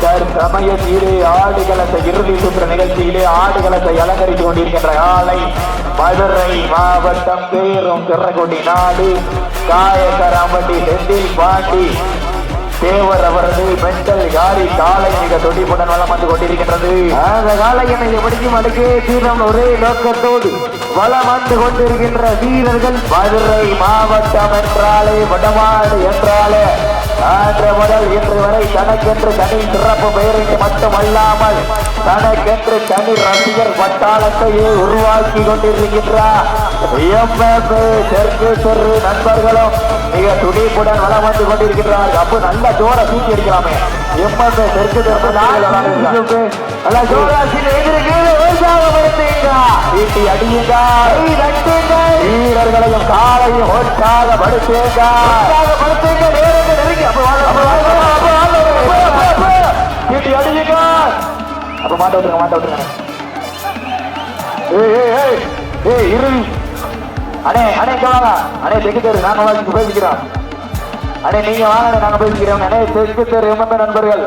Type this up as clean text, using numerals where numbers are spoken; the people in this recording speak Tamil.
தற்சமயத்திலே ஆடுகளத்தை இறுதி சுற்று நிகழ்ச்சியிலே ஆடுகளத்தை அலங்கரித்துக் கொண்டிருக்கின்ற ஆலை மதுரை மாவட்டம் பேரும் சிறகுடி நாடு காயக்கராம்பட்டி செந்தில் பாண்டி தேவர் அவரது மெண்டல் காரி காலை மிக துடிப்புடன் வளம் வந்து கொண்டிருக்கின்றது. அந்த காலையினை பிடிக்கும் அடுக்கே தீரம் ஒரே நோக்கத்தோடு வளம் வந்து கொண்டிருக்கின்ற வீரர்கள் மதுரை மாவட்டம் என்றாலே வடமாடு என்றாலே அன்று முதல் இன்று வரை தனக்கென்று தனி சிறப்பு பெயரினை மட்டுமல்லாமல் தனக்கென்று தனி ரசிகர் பட்டாளத்தையே உருவாக்கி கொண்டிருக்கின்றார். தெற்கு தெரு நண்பர்களும் மிக துடிப்புடன் வளம் வந்து கொண்டிருக்கின்றார். அப்போ நல்ல ஜோர சீட்டி அடிக்கலாமே. எம்எம்ஏ தெற்கு தெற்கு நல்ல ஜோரா சீட்டி அடியுங்க. வீரர்களையும் காலையும் உற்சாகப்படுத்துங்க. அப்ப மாட்ட விட்டுருங்க. இறுதி அண்ணே அண்ணே வாங்க அண்ணே தெற்கு தெரு நாங்க பேசிக்கிறோம். அண்ணே நீங்க வாங்க நாங்க பேசிக்கிறோம். அண்ணே தெற்கு தெரு எம்எம்ஏ நண்பர்கள்